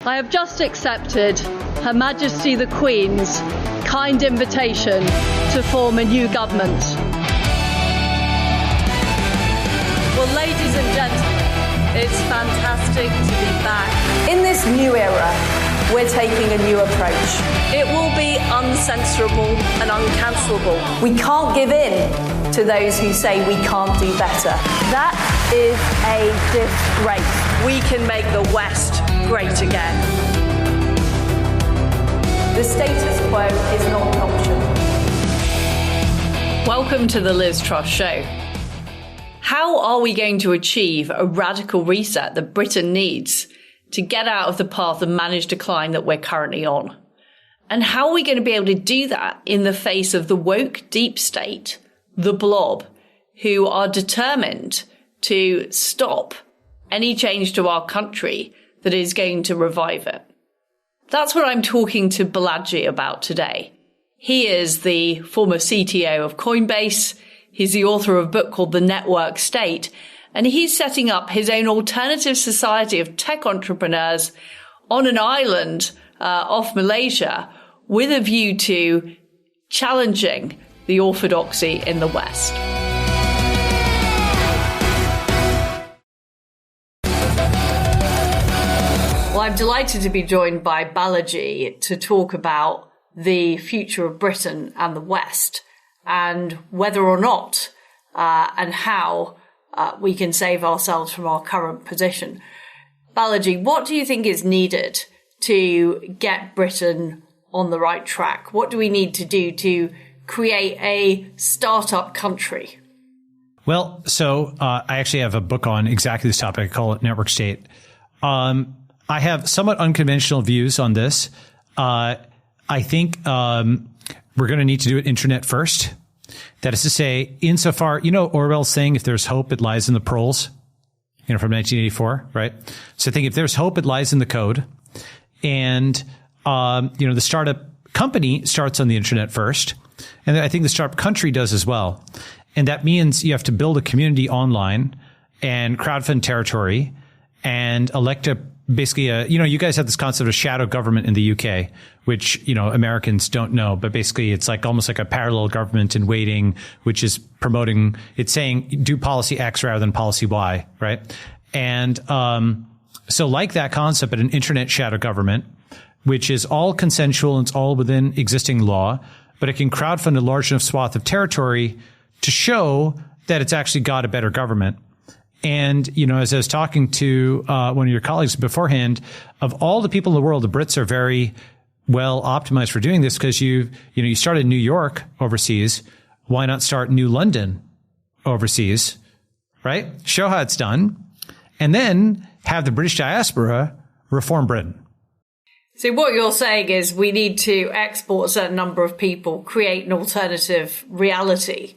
I have just accepted Her Majesty the Queen's kind invitation to form a new government. Well, ladies and gentlemen, it's fantastic to be back. In this new era, we're taking a new approach. It will be uncensorable and uncancelable. We can't give in to those who say we can't do better. That is a disgrace. We can make the West great again. The status quo is not an option. Welcome to the Liz Truss Show. How are we going to achieve a radical reset that Britain needs to get out of the path of managed decline that we're currently on? And how are we going to be able to do that in the face of the woke deep state, the blob, who are determined to stop any change to our country that is going to revive it? That's what I'm talking to Balaji about today. He is the former CTO of Coinbase. He's the author of a book called The Network State, and he's setting up his own alternative society of tech entrepreneurs on an island off Malaysia with a view to challenging the orthodoxy in the West. Well, I'm delighted to be joined by Balaji to talk about the future of Britain and the West, and whether or not and how we can save ourselves from our current position. Balaji, what do you think is needed to get Britain on the right track? What do we need to do to create a startup country? Well, so I actually have a book on exactly this topic. I call it Network State. I have somewhat unconventional views on this. I think we're going to need to do it internet first. That is to say, insofar, Orwell's saying, if there's hope, it lies in the proles, from 1984, right? So I think if there's hope, it lies in the code. And, the startup company starts on the internet first. And I think the startup country does as well. And that means you have to build a community online and crowdfund territory and elect you guys have this concept of shadow government in the UK, which, Americans don't know, but basically it's like almost like a parallel government in waiting, which is it's saying do policy X rather than policy Y, right? And, so like that concept, but an internet shadow government, which is all consensual and it's all within existing law, but it can crowdfund a large enough swath of territory to show that it's actually got a better government. And, as I was talking to one of your colleagues beforehand, of all the people in the world, the Brits are very well optimized for doing this because you started New York overseas. Why not start New London overseas, right? Show how it's done. And then have the British diaspora reform Britain. So what you're saying is we need to export a certain number of people, create an alternative reality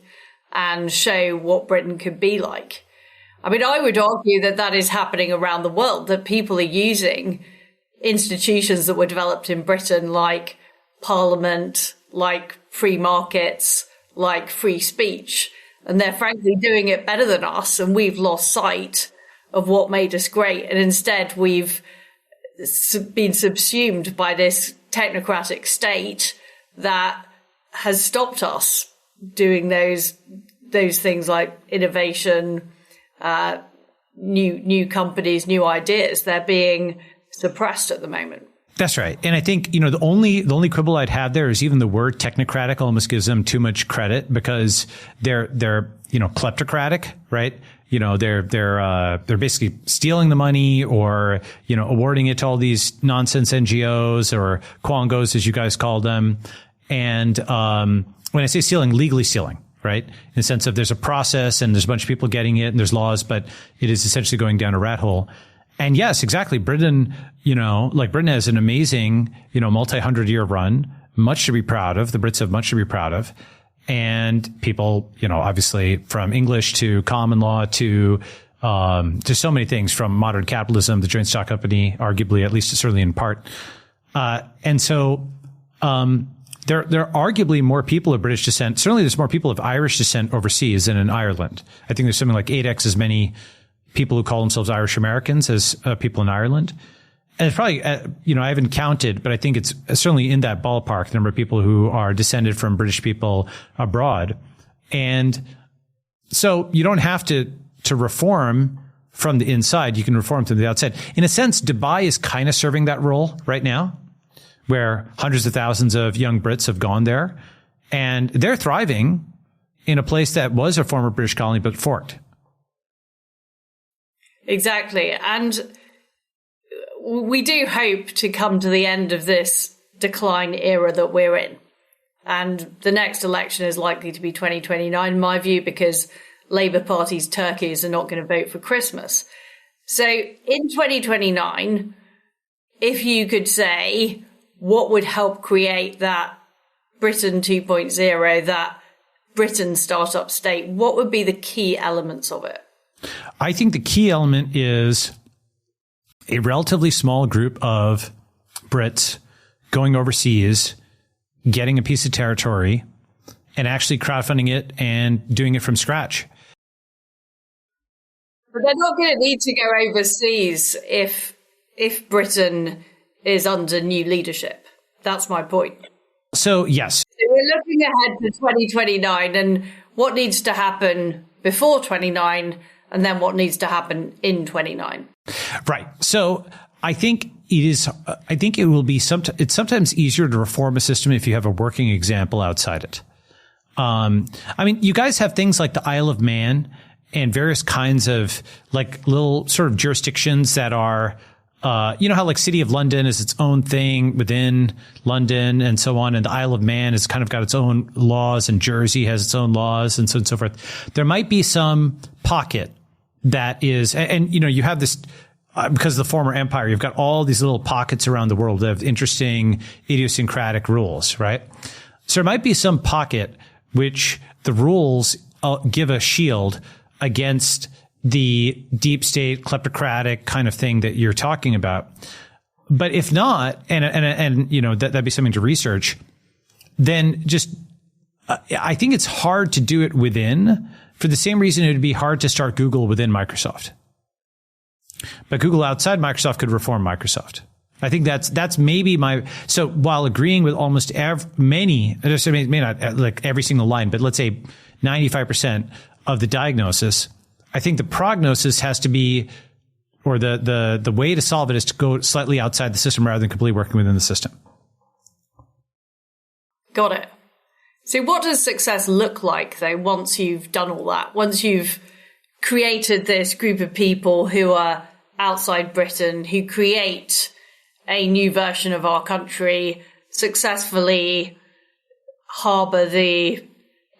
and show what Britain could be like. I mean, I would argue that is happening around the world, that people are using institutions that were developed in Britain, like Parliament, like free markets, like free speech, and they're frankly doing it better than us, and we've lost sight of what made us great, and instead we've been subsumed by this technocratic state that has stopped us doing those things like innovation, new companies, new ideas. They're being suppressed at the moment. That's right. And I think, the only quibble I'd have there is even the word technocratic almost gives them too much credit because they're kleptocratic, right? They're basically stealing the money or, awarding it to all these nonsense NGOs or Quangos, as you guys call them. And, when I say stealing, legally stealing. Right? In the sense of there's a process and there's a bunch of people getting it and there's laws, but it is essentially going down a rat hole. And yes, exactly. Britain, Britain has an amazing, multi-100-year run, much to be proud of. The Brits have much to be proud of. And people, obviously from English to common law to so many things, from modern capitalism, the joint stock company, arguably, at least certainly in part. And so, there are arguably more people of British descent. Certainly there's more people of Irish descent overseas than in Ireland. I think there's something like 8x as many people who call themselves Irish Americans as people in Ireland. and it's probably, I haven't counted, but I think it's certainly in that ballpark, the number of people who are descended from British people abroad. And so you don't have to reform from the inside. You can reform from the outside. In a sense, Dubai is kind of serving that role right now, where hundreds of thousands of young Brits have gone there, and they're thriving in a place that was a former British colony but forked. Exactly. And we do hope to come to the end of this decline era that we're in. And the next election is likely to be 2029, in my view, because Labour Party's turkeys are not going to vote for Christmas. So in 2029, if you could say what would help create that Britain 2.0, that Britain startup state, what would be the key elements of it? I think the key element is a relatively small group of Brits going overseas, getting a piece of territory, and actually crowdfunding it and doing it from scratch. But they're not going to need to go overseas if Britain is under new leadership. That's my point. So, yes. So we're looking ahead to 2029 and what needs to happen before 29 and then what needs to happen in 29. Right. So I think it will be it's sometimes easier to reform a system if you have a working example outside it. You guys have things like the Isle of Man and various kinds of like little sort of jurisdictions that are, how like City of London is its own thing within London and so on. And the Isle of Man has kind of got its own laws, and Jersey has its own laws and so on and so forth. There might be some pocket that is, and you have this, because of the former empire, you've got all these little pockets around the world that have interesting idiosyncratic rules, right? So there might be some pocket which the rules give a shield against the deep state kleptocratic kind of thing that you're talking about. But if not, and that'd be something to research, then just, I think it's hard to do it within, for the same reason it would be hard to start Google within Microsoft. But Google outside Microsoft could reform Microsoft. I think that's maybe so while agreeing with almost may not like every single line, but let's say 95% of the diagnosis, I think the prognosis has to be, or the way to solve it is to go slightly outside the system rather than completely working within the system. Got it. So what does success look like, though, once you've done all that? Once you've created this group of people who are outside Britain, who create a new version of our country, successfully harbour the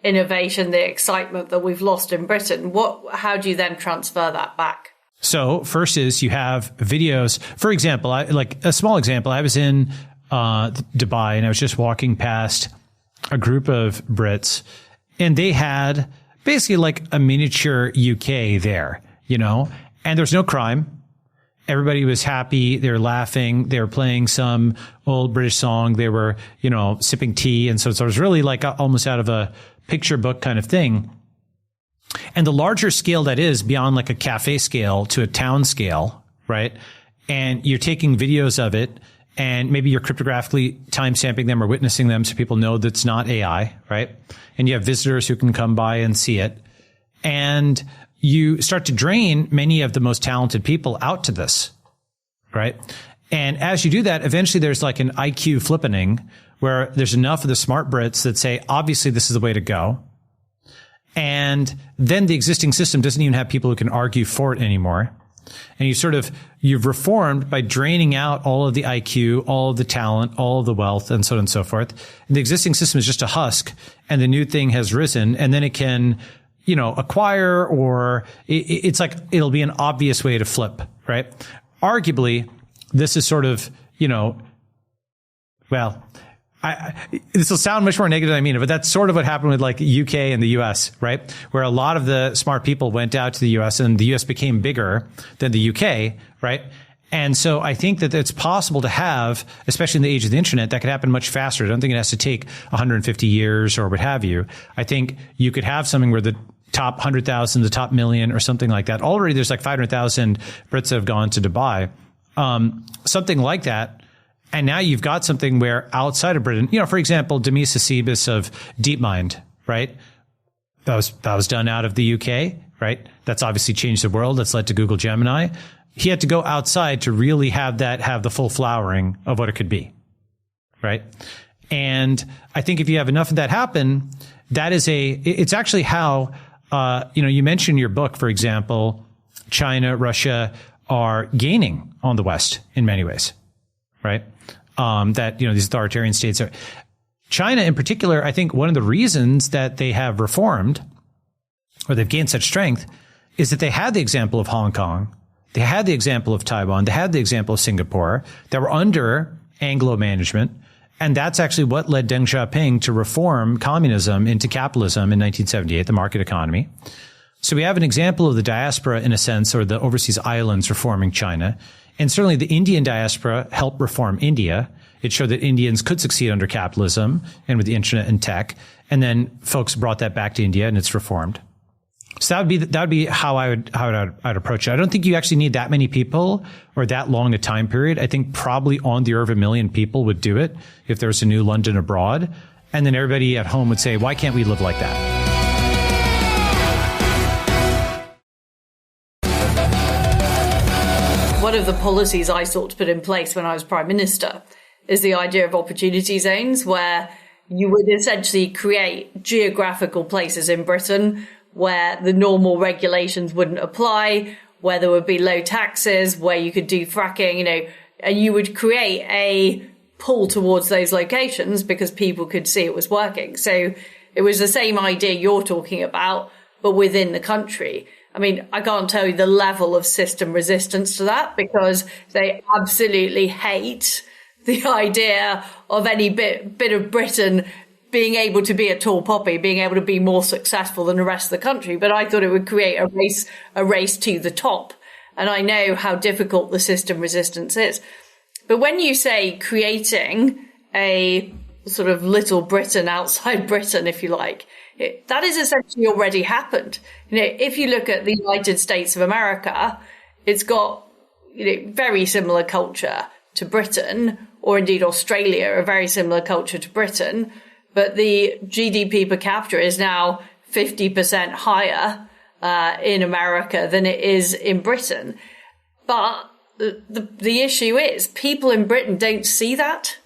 innovation, the excitement that we've lost in Britain. How do you then transfer that back? So first is you have videos. For example, like a small example, I was in Dubai and I was just walking past a group of Brits and they had basically like a miniature UK there, and there's no crime. Everybody was happy. They were laughing. They were playing some old British song. They were, sipping tea. And so it was really like almost out of a picture book kind of thing. And the larger scale that is beyond like a cafe scale to a town scale, right? And you're taking videos of it and maybe you're cryptographically timestamping them or witnessing them so people know that's not AI, right? And you have visitors who can come by and see it. And you start to drain many of the most talented people out to this, right? And as you do that, eventually there's like an IQ flippening where there's enough of the smart Brits that say, obviously this is the way to go. And then the existing system doesn't even have people who can argue for it anymore. And you've reformed by draining out all of the IQ, all of the talent, all of the wealth, and so on and so forth. And the existing system is just a husk, and the new thing has risen, and then it can, acquire, or it's like, it'll be an obvious way to flip, right? Arguably, this is sort of, this will sound much more negative than I mean it, but that's sort of what happened with like UK and the US, right? Where a lot of the smart people went out to the US and the US became bigger than the UK, right? And so I think that it's possible to have, especially in the age of the internet, that could happen much faster. I don't think it has to take 150 years or what have you. I think you could have something where the top 100,000, the top million or something like that. Already there's like 500,000 Brits that have gone to Dubai. something like that. And now you've got something where outside of Britain, for example, Demis Hassibis of DeepMind, right? That was done out of the UK, right? That's obviously changed the world. That's led to Google Gemini. He had to go outside to really have the full flowering of what it could be, right? And I think if you have enough of that happen, it's actually how, you mentioned in your book, for example, China, Russia are gaining on the West in many ways, right? These authoritarian states are. China in particular, I think one of the reasons that they have reformed or they've gained such strength is that they had the example of Hong Kong. They had the example of Taiwan. They had the example of Singapore that were under Anglo management. And that's actually what led Deng Xiaoping to reform communism into capitalism in 1978, the market economy. So we have an example of the diaspora, in a sense, or the overseas islands reforming China. And certainly the Indian diaspora helped reform India. It showed that Indians could succeed under capitalism and with the internet and tech. And then folks brought that back to India and it's reformed. So that would be how I'd approach it. I don't think you actually need that many people or that long a time period. I think probably on the order of 1 million people would do it if there was a new London abroad. And then everybody at home would say, why can't we live like that? One of the policies I sought to put in place when I was Prime Minister is the idea of opportunity zones, where you would essentially create geographical places in Britain where the normal regulations wouldn't apply, where there would be low taxes, where you could do fracking, and you would create a pull towards those locations because people could see it was working. So it was the same idea you're talking about, but within the country. I mean, I can't tell you the level of system resistance to that because they absolutely hate the idea of any bit of Britain being able to be a tall poppy, being able to be more successful than the rest of the country. But I thought it would create a race to the top. And I know how difficult the system resistance is. But when you say creating a sort of little Britain outside Britain, if you like, that is essentially already happened. If you look at the United States of America, it's got very similar culture to Britain, or indeed Australia, a very similar culture to Britain. But the GDP per capita is now 50% higher in America than it is in Britain. But the issue is people in Britain don't see that.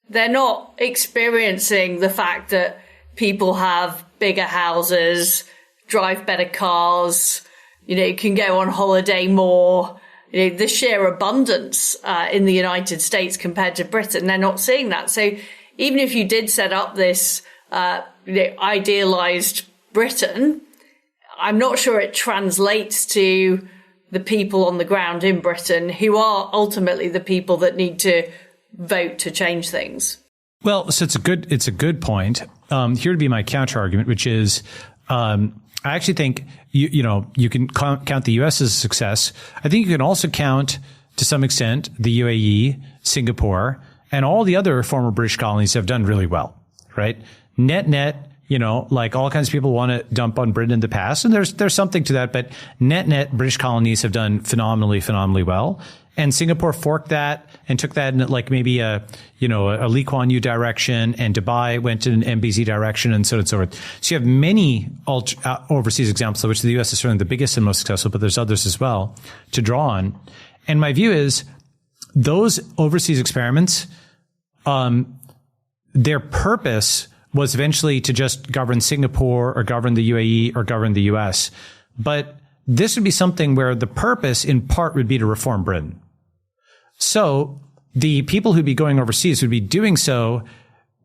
They're not experiencing the fact that people have bigger houses, drive better cars, can go on holiday more. The sheer abundance in the United States compared to Britain, they're not seeing that. So even if you did set up this idealized Britain, I'm not sure it translates to the people on the ground in Britain who are ultimately the people that need to vote to change things. Well, so it's a good point. Here would be my counter argument, which is, I actually think you can count the U.S. as a success. I think you can also count to some extent the UAE, Singapore, and all the other former British colonies have done really well, right? Net, like all kinds of people want to dump on Britain in the past, and there's something to that, but net British colonies have done phenomenally well. And Singapore forked that and took that in like maybe a Lee Kuan Yew direction, and Dubai went in an MBZ direction, and so on and so forth. So you have many overseas examples, of which the U.S. is certainly the biggest and most successful, but there's others as well to draw on. And my view is those overseas experiments, their purpose was eventually to just govern Singapore or govern the UAE or govern the U.S. But this would be something where the purpose in part would be to reform Britain. So the people who'd be going overseas would be doing so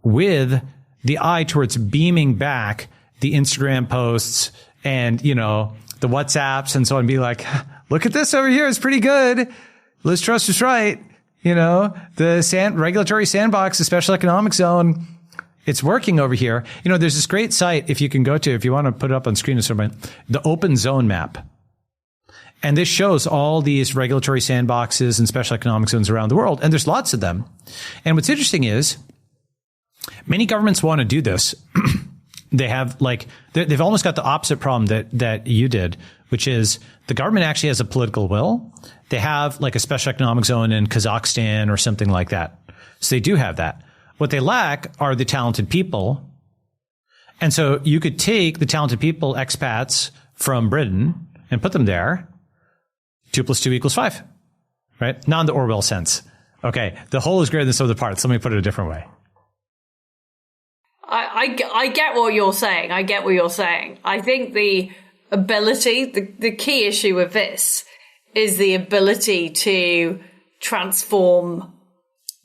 with the eye towards beaming back the Instagram posts and, the WhatsApps and so on, and be like, look at this over here. It's pretty good. Liz Truss was right. The regulatory sandbox, the special economic zone, it's working over here. There's this great site if you can go to, if you want to put it up on screen or something, the Open Zone Map. And this shows all these regulatory sandboxes and special economic zones around the world. And there's lots of them. And what's interesting is many governments want to do this. They have they've almost got the opposite problem that you did, which is the government actually has a political will. They have like a special economic zone in Kazakhstan or something like that. So they do have that. What they lack are the talented people. And so you could take the talented people, expats from Britain, and put them there. 2 + 2 = 5, right? Not in the Orwell sense. Okay, the whole is greater than the sum of the parts. Let me put it a different way. I get what you're saying. I think the ability, the key issue with this is the ability to transform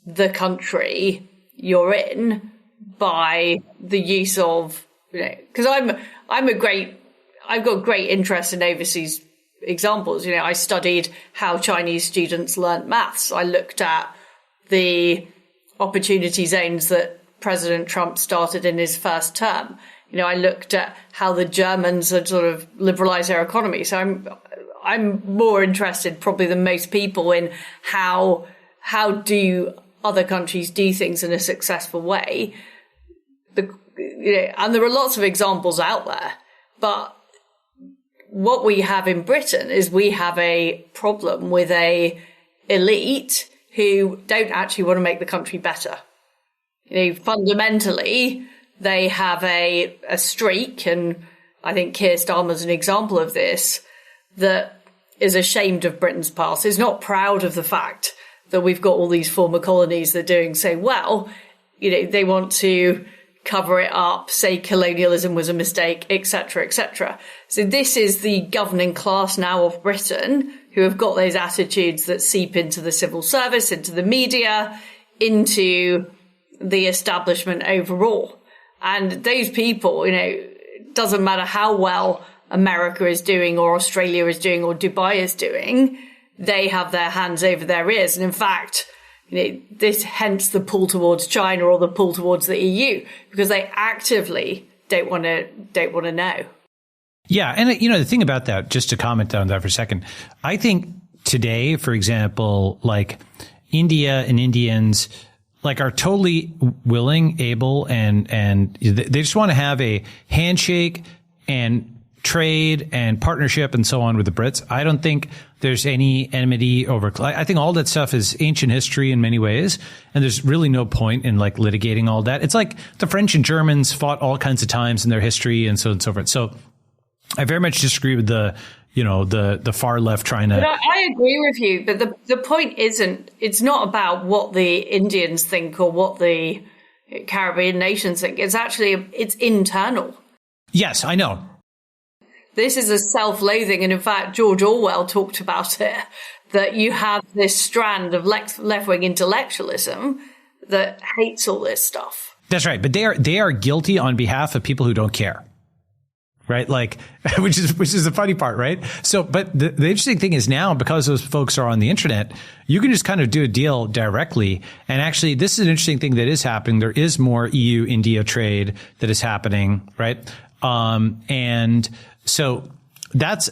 the country you're in by the use of, because I've got great interest in overseas examples. I studied how Chinese students learnt maths. I looked at the opportunity zones that President Trump started in his first term. I looked at how the Germans had sort of liberalized their economy. So I'm more interested probably than most people in how do other countries do things in a successful way. And there are lots of examples out there, but what we have in Britain is we have a problem with a elite who don't actually want to make the country better. Fundamentally, they have a streak, and I think Keir Starmer's an example of this, that is ashamed of Britain's past, is not proud of the fact that we've got all these former colonies that are doing so well. They want to cover it up, say colonialism was a mistake, etc., etc. So this is the governing class now of Britain, who have got those attitudes that seep into the civil service, into the media, into the establishment overall. And those people, it doesn't matter how well America is doing or Australia is doing or Dubai is doing, they have their hands over their ears. And in fact, this hence the pull towards China or the pull towards the EU, because they actively don't want to know. Yeah. And, the thing about that, just to comment on that for a second, I think today, for example, like India and Indians are totally willing, able, and they just want to have a handshake and trade and partnership and so on with the Brits. I don't think there's any enmity over. I think all that stuff is ancient history in many ways, and there's really no point in litigating all that. It's like the French and Germans fought all kinds of times in their history and so on and so forth. So I very much disagree with the far left trying to. But I agree with you, but the point isn't. It's not about what the Indians think or what the Caribbean nations think. It's internal. Yes, I know. This is a self-loathing, and in fact, George Orwell talked about it, that you have this strand of left-wing intellectualism that hates all this stuff. That's right, but they are guilty on behalf of people who don't care, right? Which is the funny part, right? So, but the interesting thing is now, because those folks are on the internet, you can just kind of do a deal directly. And actually, this is an interesting thing that is happening. There is more EU-India trade that is happening, right? And so that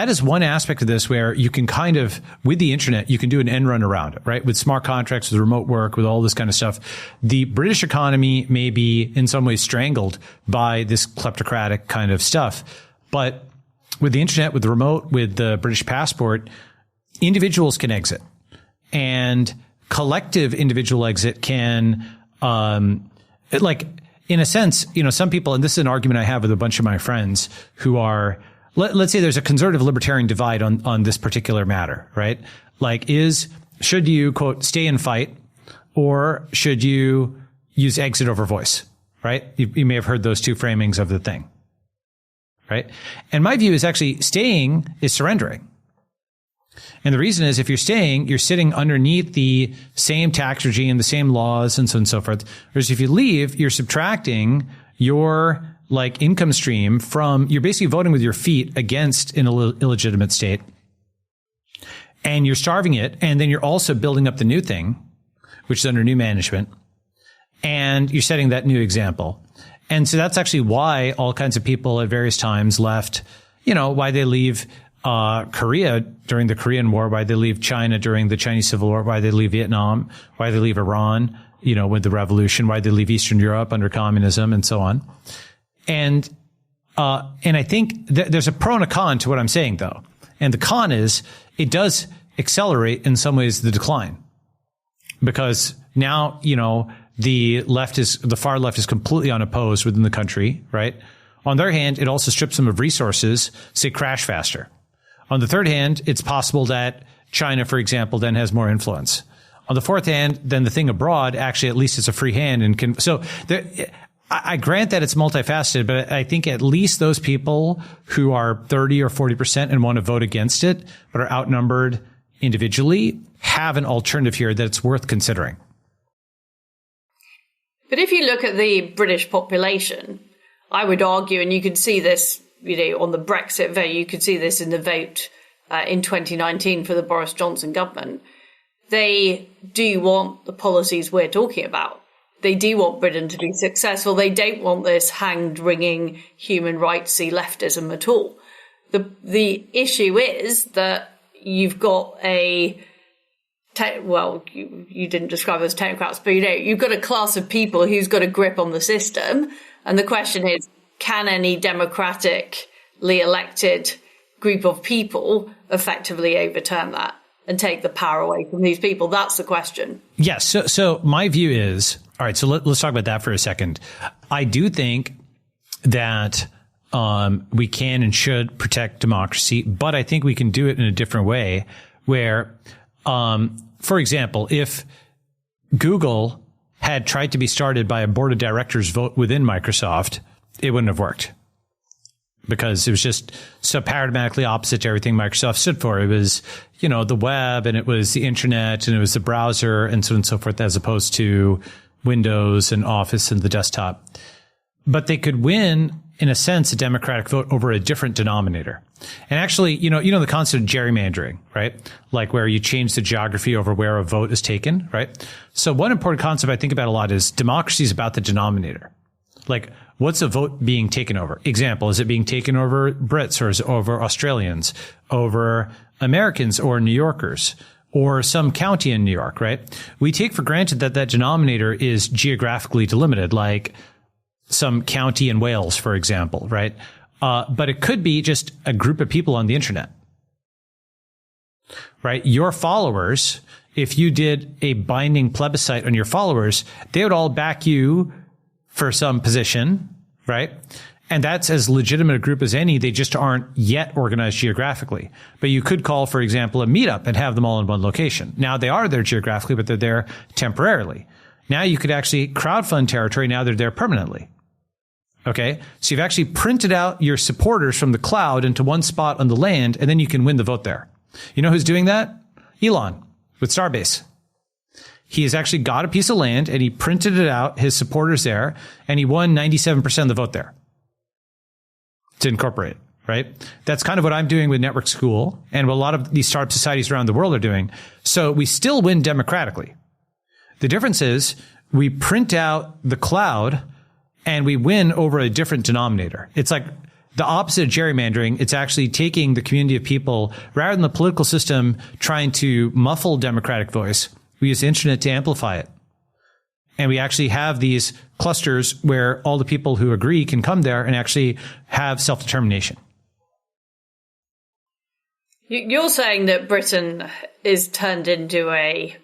is one aspect of this where you can kind of, with the internet, you can do an end run around it, right? With smart contracts, with remote work, with all this kind of stuff. The British economy may be in some ways strangled by this kleptocratic kind of stuff. But with the internet, with the remote, with the British passport, individuals can exit, and collective individual exit can, in a sense, some people, and this is an argument I have with a bunch of my friends who are, let's say there's a conservative libertarian divide on this particular matter, right? Should you, quote, stay and fight, or should you use exit over voice, right? You may have heard those two framings of the thing, right? And my view is actually staying is surrendering. And the reason is, if you're staying, you're sitting underneath the same tax regime, the same laws, and so on and so forth. Whereas if you leave, you're subtracting your income stream from, you're basically voting with your feet against an illegitimate state, and you're starving it. And then you're also building up the new thing, which is under new management, and you're setting that new example. And so that's actually why all kinds of people at various times left, why they leave Korea during the Korean War, why they leave China during the Chinese Civil War, why they leave Vietnam, why they leave Iran, with the revolution, why they leave Eastern Europe under communism, and so on. And And I think there's a pro and a con to what I'm saying, though. And the con is it does accelerate in some ways the decline, because now, the far left is completely unopposed within the country, right? On the other hand, it also strips them of resources, so they crash faster. On the third hand, it's possible that China, for example, then has more influence. On the fourth hand, then the thing abroad, actually, at least it's a free hand and can, so there, I grant that it's multifaceted, but I think at least those people who are 30 or 40% and want to vote against it, but are outnumbered individually, have an alternative here that it's worth considering. But if you look at the British population, I would argue, and you could see this, on the Brexit vote, you could see this in the vote in 2019 for the Boris Johnson government. They do want the policies we're talking about. They do want Britain to be successful. They don't want this hand-wringing human rights-y leftism at all. The issue is that you've got you didn't describe it as technocrats, but you've got a class of people who's got a grip on the system. And the question is, can any democratically elected group of people effectively overturn that and take the power away from these people? That's the question. Yes. So my view is, all right, so let's talk about that for a second. I do think that we can and should protect democracy, but I think we can do it in a different way where, for example, if Google had tried to be started by a board of directors vote within Microsoft, it wouldn't have worked because it was just so paradigmatically opposite to everything Microsoft stood for. It was, the web, and it was the internet, and it was the browser, and so on and so forth, as opposed to Windows and Office and the desktop. But they could win, in a sense, a democratic vote over a different denominator. And actually, the concept of gerrymandering, right? Like where you change the geography over where a vote is taken, right? So one important concept I think about a lot is democracy is about the denominator. Like, what's a vote being taken over? Example, is it being taken over Brits, or is it over Australians, over Americans or New Yorkers, or some county in New York, right? We take for granted that denominator is geographically delimited, like some county in Wales, for example, right? But it could be just a group of people on the internet, right? Your followers, if you did a binding plebiscite on your followers, they would all back you for some position, right? And that's as legitimate a group as any. They just aren't yet organized geographically. But you could call, for example, a meetup and have them all in one location. Now they are there geographically, but they're there temporarily. Now you could actually crowdfund territory. Now they're there permanently. Okay. So you've actually printed out your supporters from the cloud into one spot on the land, and then you can win the vote there. You know who's doing that? Elon with Starbase. He has actually got a piece of land and he printed it out, his supporters there, and he won 97% of the vote there to incorporate, right? That's kind of what I'm doing with Network School and what a lot of these startup societies around the world are doing. So we still win democratically. The difference is we print out the cloud and we win over a different denominator. It's like the opposite of gerrymandering. It's actually taking the community of people rather than the political system trying to muffle democratic voice. We use the internet to amplify it. And we actually have these clusters where all the people who agree can come there and actually have self-determination. You're saying that Britain is turned into a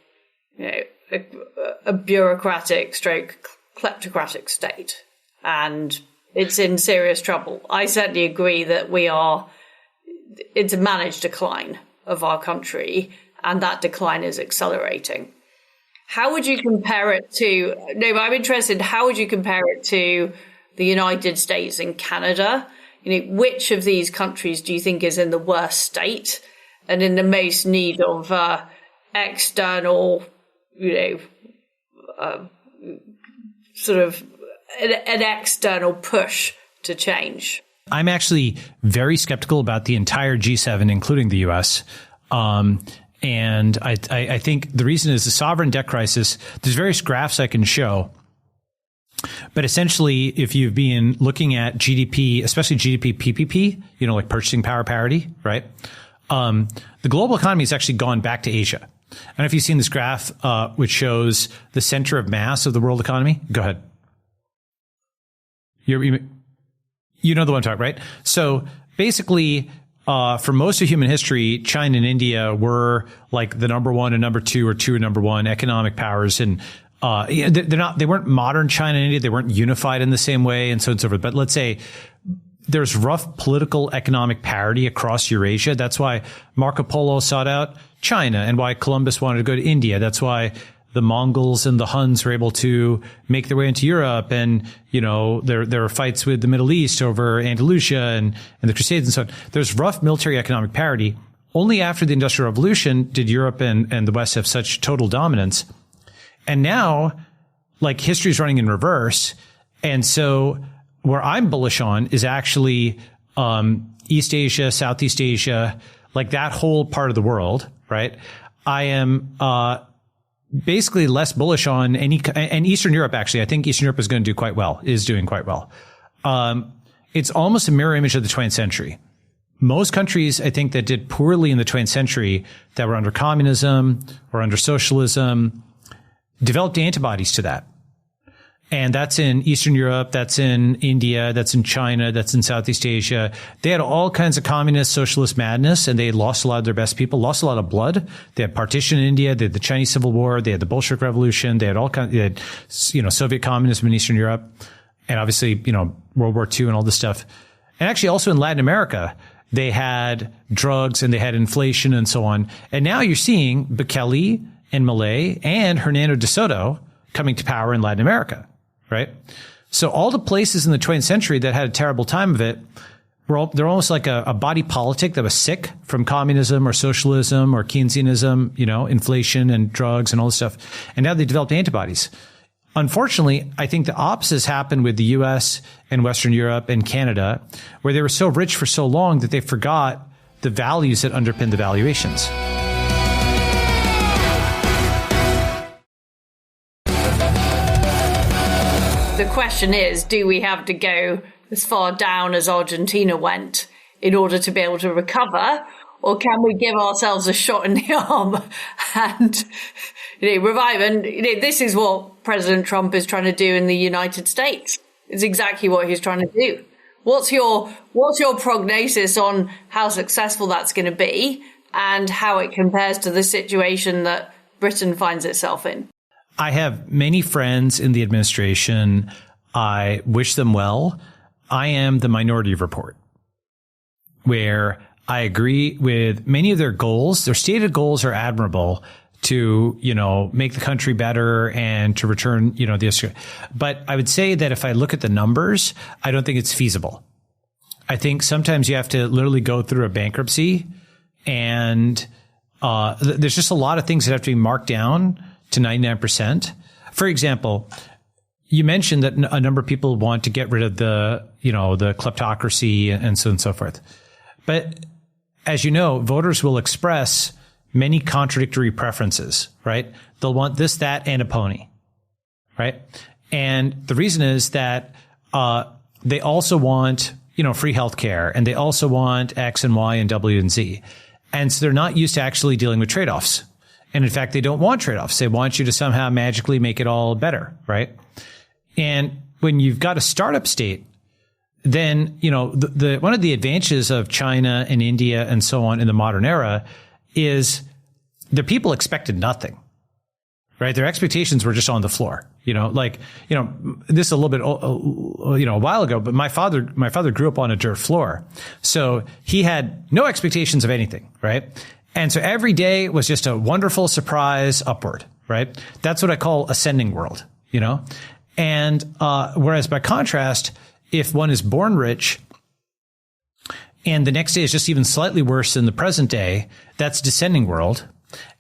bureaucratic stroke kleptocratic state, and it's in serious trouble. I certainly agree that it's a managed decline of our country, and that decline is accelerating. How would you compare it to, I'm interested, how would you compare it to the United States and Canada? Which of these countries do you think is in the worst state and in the most need of external, sort of an external push to change? I'm actually very skeptical about the entire G7, including the U.S., and I think the reason is the sovereign debt crisis. There's various graphs I can show. But essentially, if you've been looking at GDP, especially GDP PPP, like purchasing power parity, right? The global economy has actually gone back to Asia. I don't know if you've seen this graph, which shows the center of mass of the world economy. Go ahead. You know the one I'm talking, right? So basically, for most of human history, China and India were like the number one and number two, or two and number one economic powers. And they weren't modern China and India. They weren't unified in the same way, and so on and so forth. But let's say there's rough political economic parity across Eurasia. That's why Marco Polo sought out China, and why Columbus wanted to go to India. That's why the Mongols and the Huns were able to make their way into Europe. And, there were fights with the Middle East over Andalusia and the Crusades and so on. There's rough military economic parity. Only after the Industrial Revolution did Europe and the West have such total dominance. And now, like, history is running in reverse. And so where I'm bullish on is actually East Asia, Southeast Asia, like that whole part of the world, right? I am basically less bullish on and Eastern Europe, actually. I think Eastern Europe is doing quite well. It's almost a mirror image of the 20th century. Most countries, I think, that did poorly in the 20th century, that were under communism or under socialism, developed antibodies to that. And that's in Eastern Europe, that's in India, that's in China, that's in Southeast Asia. They had all kinds of communist, socialist madness, and they lost a lot of their best people, lost a lot of blood. They had partition in India, they had the Chinese Civil War, they had the Bolshevik Revolution, they had Soviet communism in Eastern Europe, and obviously, World War II and all this stuff. And actually also in Latin America, they had drugs and they had inflation and so on. And now you're seeing Bukele and Milei and Hernando de Soto coming to power in Latin America. Right? So all the places in the 20th century that had a terrible time of it, they're almost like a body politic that was sick from communism or socialism or Keynesianism, inflation and drugs and all this stuff. And now they developed antibodies. Unfortunately, I think the opposite has happened with the US and Western Europe and Canada, where they were so rich for so long that they forgot the values that underpin the valuations. The question is, do we have to go as far down as Argentina went in order to be able to recover? Or can we give ourselves a shot in the arm and revive? And this is what President Trump is trying to do in the United States. It's exactly what he's trying to do. What's your prognosis on how successful that's going to be and how it compares to the situation that Britain finds itself in? I have many friends in the administration. I wish them well. I am the minority report, where I agree with many of their goals. Their stated goals are admirable to, make the country better and to return, the. But I would say that if I look at the numbers, I don't think it's feasible. I think sometimes you have to literally go through a bankruptcy, and there's just a lot of things that have to be marked down to 99%. For example, you mentioned that a number of people want to get rid of the kleptocracy and so on and so forth. But as you know, voters will express many contradictory preferences, right? They'll want this, that, and a pony, right? And the reason is that they also want, free healthcare, and they also want X and Y and W and Z. And so they're not used to actually dealing with trade-offs. And in fact, they don't want trade-offs. They want you to somehow magically make it all better, right? And when you've got a startup state, then, one of the advantages of China and India and so on in the modern era is the people expected nothing, right? Their expectations were just on the floor, this a little bit, a while ago, but my father grew up on a dirt floor. So he had no expectations of anything, right? And so every day was just a wonderful surprise upward, right? That's what I call ascending world, And whereas by contrast, if one is born rich and the next day is just even slightly worse than the present day, that's descending world.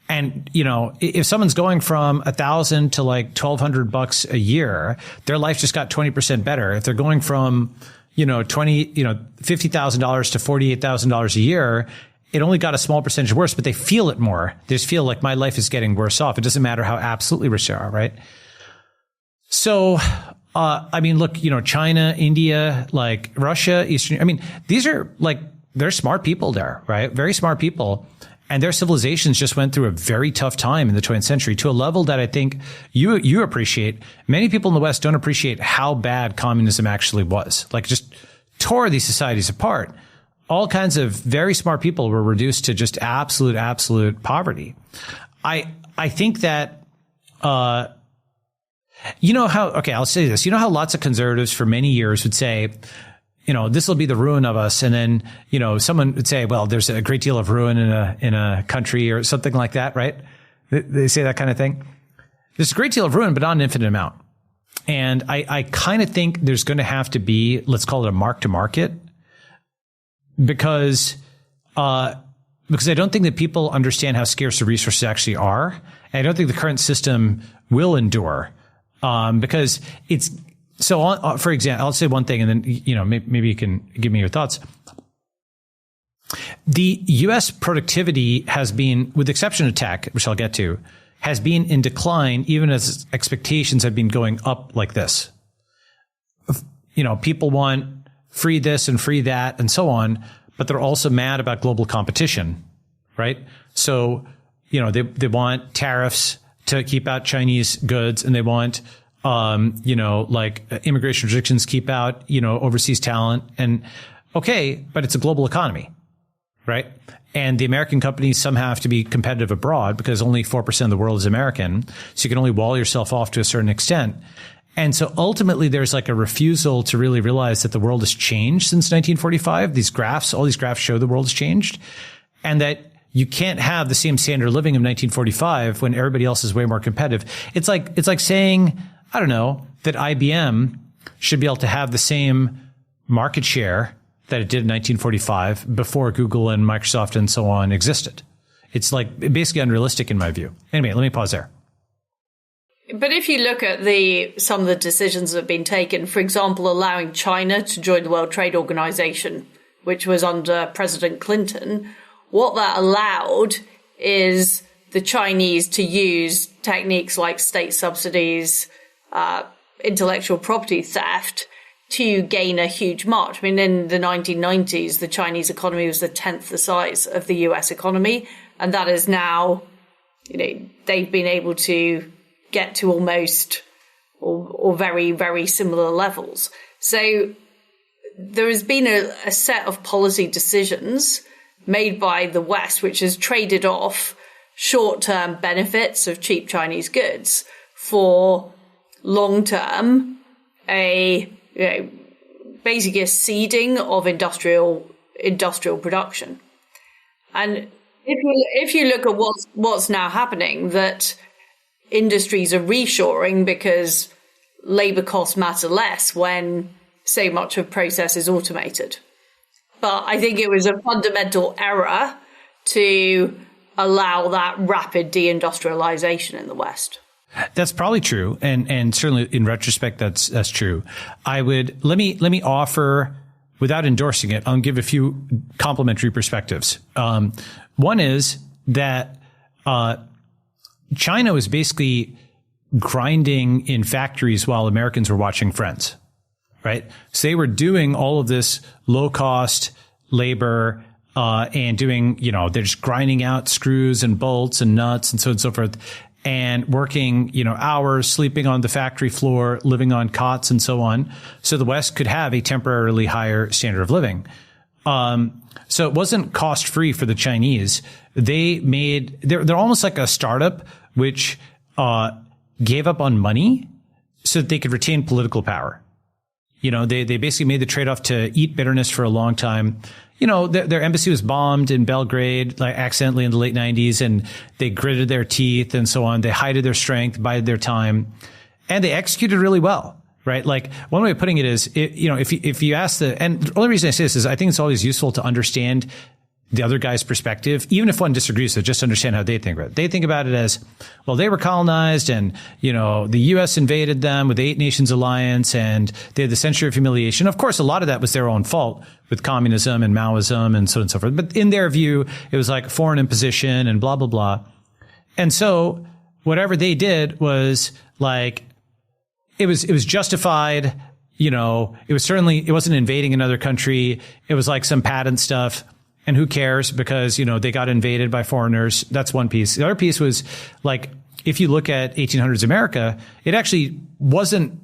And, if someone's going from $1,000 to like $1,200 a year, their life just got 20% better. If they're going from, $50,000 to $48,000 a year, it only got a small percentage worse, but they feel it more. They just feel like my life is getting worse off. It doesn't matter how absolutely rich they are, right? So, look, China, India, like Russia, these are they're smart people there, right? Very smart people. And their civilizations just went through a very tough time in the 20th century to a level that I think you appreciate. Many people in the West don't appreciate how bad communism actually was. Like, just tore these societies apart. All kinds of very smart people were reduced to just absolute poverty. I think that, I'll say this. You know how lots of conservatives for many years would say, this will be the ruin of us. And then, someone would say, well, there's a great deal of ruin in a country or something like that, right? They say that kind of thing. There's a great deal of ruin, but not an infinite amount. And I kind of think there's going to have to be, let's call it a mark to market, because I don't think that people understand how scarce the resources actually are. And I don't think the current system will endure, because it's so. For example, I'll say one thing, and then maybe you can give me your thoughts. The U.S. productivity has been, with the exception of tech, which I'll get to, has been in decline, even as expectations have been going up like this. People want free this and free that and so on, but they're also mad about global competition, right? So, they want tariffs to keep out Chinese goods, and they want, immigration restrictions keep out, overseas talent. And okay, but it's a global economy, right? And the American companies somehow have to be competitive abroad because only 4% of the world is American. So you can only wall yourself off to a certain extent. And so ultimately there's like a refusal to really realize that the world has changed since 1945. All these graphs show the world has changed, and that you can't have the same standard of living of 1945 when everybody else is way more competitive. It's like saying, I don't know, that IBM should be able to have the same market share that it did in 1945 before Google and Microsoft and so on existed. It's like basically unrealistic in my view. Anyway, let me pause there. But if you look at some of the decisions that have been taken, for example, allowing China to join the World Trade Organization, which was under President Clinton, what that allowed is the Chinese to use techniques like state subsidies, intellectual property theft, to gain a huge march. I mean, in the 1990s, the Chinese economy was the 10th the size of the US economy. And that is now, they've been able to get to almost or very, very similar levels. So there has been a set of policy decisions made by the West, which has traded off short-term benefits of cheap Chinese goods for long-term, basically a seeding of industrial production. And if you look at what's now happening, that industries are reshoring because labor costs matter less when so much of process is automated. But I think it was a fundamental error to allow that rapid deindustrialization in the West. That's probably true, and certainly in retrospect, that's true. Let me offer, without endorsing it, I'll give a few complementary perspectives. One is that China was basically grinding in factories while Americans were watching Friends, right? So they were doing all of this low cost labor, and doing, they're just grinding out screws and bolts and nuts and so on and so forth, and working, hours, sleeping on the factory floor, living on cots and so on. So the West could have a temporarily higher standard of living. So it wasn't cost free for the Chinese. They're almost like a startup which gave up on money so that they could retain political power. They basically made the trade off to eat bitterness for a long time. Their embassy was bombed in Belgrade, like accidentally in the late 90s, and they gritted their teeth and so on. They hided their strength, bided their time, and they executed really well. Right? Like, one way of putting it is, if you ask and the only reason I say this is I think it's always useful to understand the other guy's perspective, even if one disagrees with it, just understand how they think about it. They think about it as, well, they were colonized and, the U.S. invaded them with the 8 Nations Alliance and they had the century of humiliation. Of course, a lot of that was their own fault with communism and Maoism and so on and so forth. But in their view, it was like foreign imposition and blah, blah, blah. And so whatever they did was like, it was justified, it wasn't invading another country. It was like some patent stuff. And who cares? Because, they got invaded by foreigners. That's one piece. The other piece was like, if you look at 1800s America, it actually wasn't,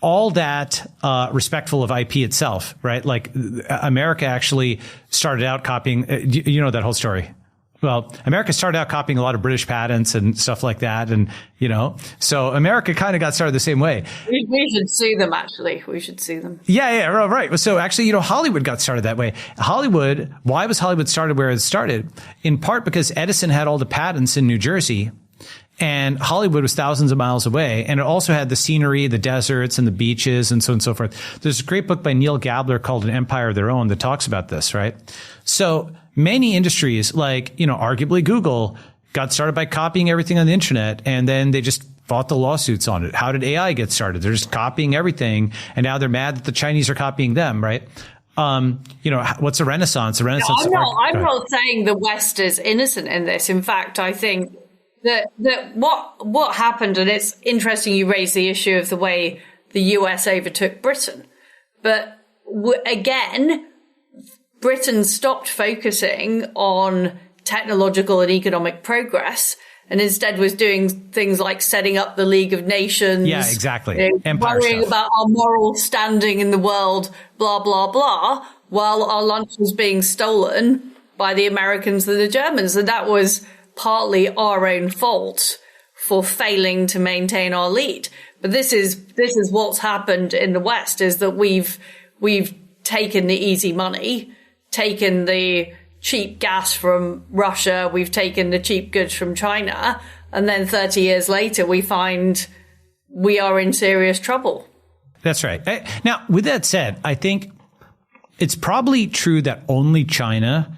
all that respectful of IP itself, right? Like America actually started out copying, you know that whole story. Well, America started out copying a lot of British patents and stuff like that. And, you know, so America kind of got started the same way. We should sue them, actually. We should sue them. Yeah, right. So actually, you know, Hollywood got started that way. Why was Hollywood started where it started? In part because Edison had all the patents in New Jersey and Hollywood was thousands of miles away. And it also had the scenery, the deserts and the beaches and so on and so forth. There's a great book by Neil Gabler called An Empire of Their Own that talks about this, right? So many industries, like, you know, arguably Google, got started by copying everything on the internet, and then they just fought the lawsuits on it. How did AI get started? They're just copying everything, and now they're mad that the Chinese are copying them, right? You know, what's a Renaissance? A Renaissance. No, I'm not saying the West is innocent in this. In fact, I think that what happened, and it's interesting you raise the issue of the way the US overtook Britain, but again, Britain stopped focusing on technological and economic progress and instead was doing things like setting up the League of Nations. Yeah, exactly. You know, worrying about our moral standing in the world, blah, blah, blah, while our lunch was being stolen by the Americans and the Germans. And that was partly our own fault for failing to maintain our lead. But this is what's happened in the West, is that we've taken the easy money, taken the cheap gas from Russia, we've taken the cheap goods from China, and then 30 years later, we find we are in serious trouble. That's right. Now, with that said, I think it's probably true that only China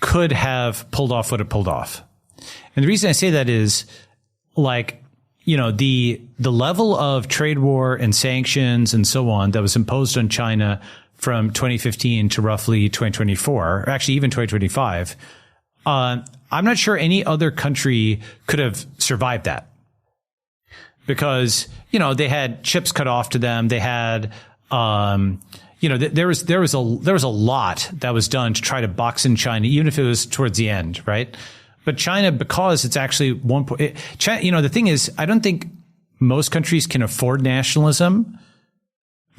could have pulled off what it pulled off. And the reason I say that is, like, you know, the level of trade war and sanctions and so on that was imposed on China from 2015 to roughly 2024, or actually even 2025, I'm not sure any other country could have survived that. Because, you know, they had chips cut off to them. They had, you know, there was a lot that was done to try to box in China, even if it was towards the end, right? But China, because it's actually you know, the thing is, I don't think most countries can afford nationalism.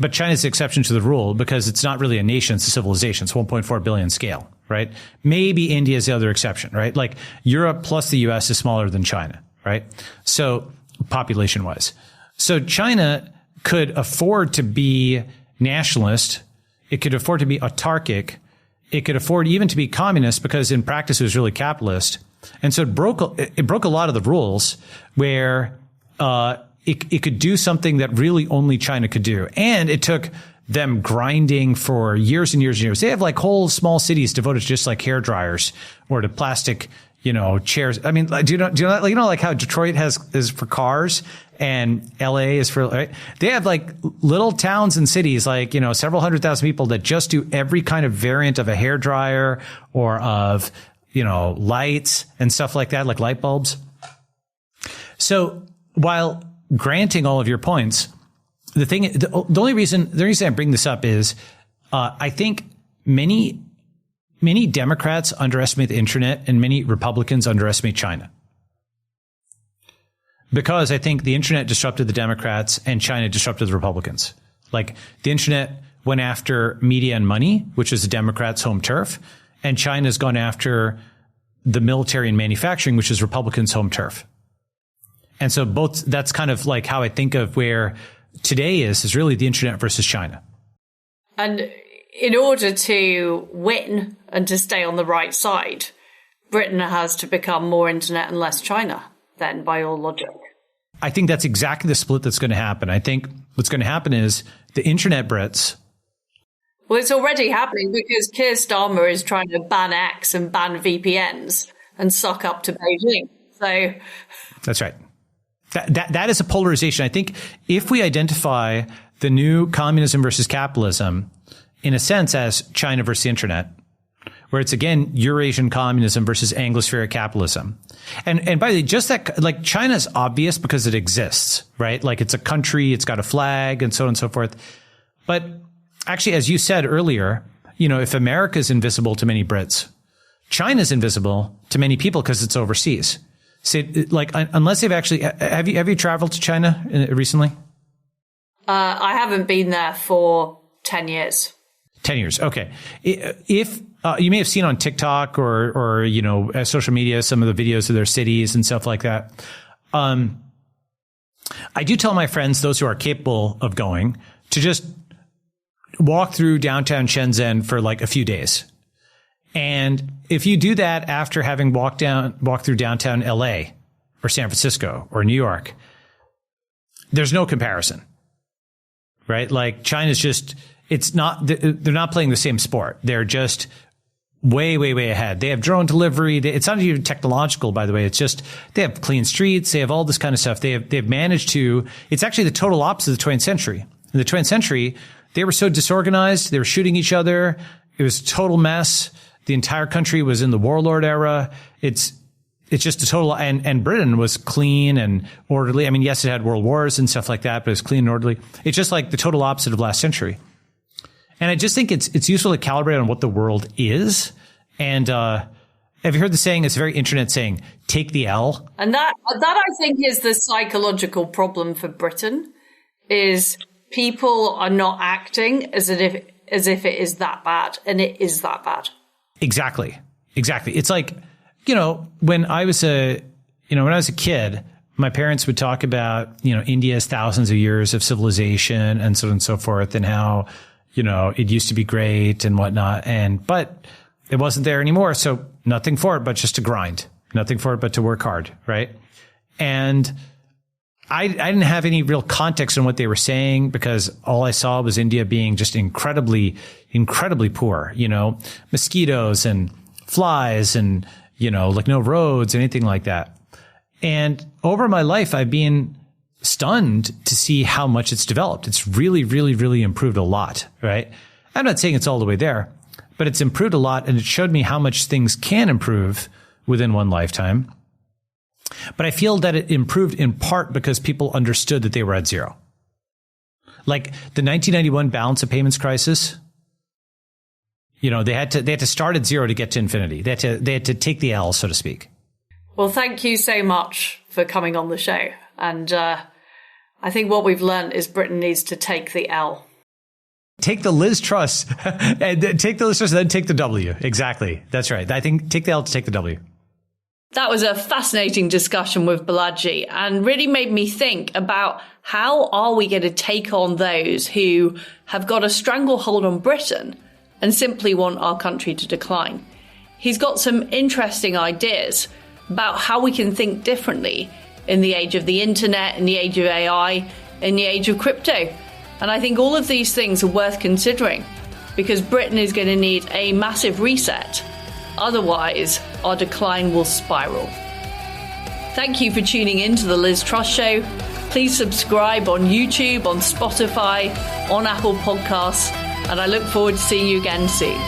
But China's the exception to the rule because it's not really a nation, it's a civilization. It's 1.4 billion scale, right? Maybe India is the other exception, right? Like Europe plus the US is smaller than China, right? So population wise. So China could afford to be nationalist. It could afford to be autarkic. It could afford even to be communist because in practice it was really capitalist. And so it broke a lot of the rules where, it could do something that really only China could do. And it took them grinding for years and years and years. They have like whole small cities devoted to just like hair dryers or to plastic, you know, chairs. I mean, do you know like how Detroit is for cars and LA is for, right? They have like little towns and cities, like, you know, several 100,000 people that just do every kind of variant of a hair dryer or of, you know, lights and stuff like that, like light bulbs. So while granting all of your points, the only reason I bring this up is, I think many Democrats underestimate the internet and many Republicans underestimate China. Because I think the internet disrupted the Democrats and China disrupted the Republicans. Like the internet went after media and money, which is the Democrats' home turf, and China's gone after the military and manufacturing, which is Republicans' home turf. And so that's kind of like how I think of where today is really the internet versus China. And in order to win and to stay on the right side, Britain has to become more internet and less China, then, by all logic. I think that's exactly the split that's going to happen. I think what's going to happen is the internet Brits. Well, it's already happening because Keir Starmer is trying to ban X and ban VPNs and suck up to Beijing. So that's right. That is a polarization. I think if we identify the new communism versus capitalism in a sense as China versus the internet, where it's again Eurasian communism versus Anglospheric capitalism. And by the way, just that, like, China's obvious because it exists, right? Like it's a country, it's got a flag and so on and so forth. But actually, as you said earlier, you know, if America is invisible to many Brits, China's invisible to many people because it's overseas. So, like, unless they've actually, have you traveled to China recently? I haven't been there for 10 years. 10 years. Okay. If you may have seen on TikTok or social media, some of the videos of their cities and stuff like that. I do tell my friends, those who are capable of going, to just walk through downtown Shenzhen for like a few days. And if you do that after having walked through downtown LA or San Francisco or New York, there's no comparison, right? Like China's just, they're not playing the same sport. They're just way, way, way ahead. They have drone delivery. It's not even technological, by the way. It's just, they have clean streets. They have all this kind of stuff. They've managed to, it's actually the total opposite of the 20th century. In the 20th century, they were so disorganized. They were shooting each other. It was a total mess. The entire country was in the warlord era. It's just a total, and Britain was clean and orderly. I mean, yes, it had world wars and stuff like that, but it's clean and orderly. It's just like the total opposite of last century. And I just think it's useful to calibrate on what the world is. And have you heard the saying? It's a very internet saying, take the L. And that I think is the psychological problem for Britain, is people are not acting as if it is that bad, and it is that bad. Exactly. It's like, when I was a kid, my parents would talk about, India's thousands of years of civilization and so on and so forth, and how, it used to be great and whatnot. But it wasn't there anymore. So nothing for it, but just to grind, nothing for it, but to work hard. Right. And I didn't have any real context on what they were saying, because all I saw was India being just incredibly, incredibly poor, mosquitoes and flies and, like no roads, anything like that. And over my life, I've been stunned to see how much it's developed. It's really, really, really improved a lot, right? I'm not saying it's all the way there, but it's improved a lot, and it showed me how much things can improve within one lifetime. But I feel that it improved in part because people understood that they were at zero. Like the 1991 balance of payments crisis, they had to start at zero to get to infinity. They had to take the L, so to speak. Well, thank you so much for coming on the show. And I think what we've learned is Britain needs to take the L. Take the Liz Truss and then take the W. Exactly. That's right. I think take the L to take the W. That was a fascinating discussion with Balaji, and really made me think about how are we going to take on those who have got a stranglehold on Britain and simply want our country to decline. He's got some interesting ideas about how we can think differently in the age of the internet, in the age of AI, in the age of crypto. And I think all of these things are worth considering, because Britain is going to need a massive reset. Otherwise, our decline will spiral. Thank you for tuning in to the Liz Truss Show. Please subscribe on YouTube, on Spotify, on Apple Podcasts, and I look forward to seeing you again soon.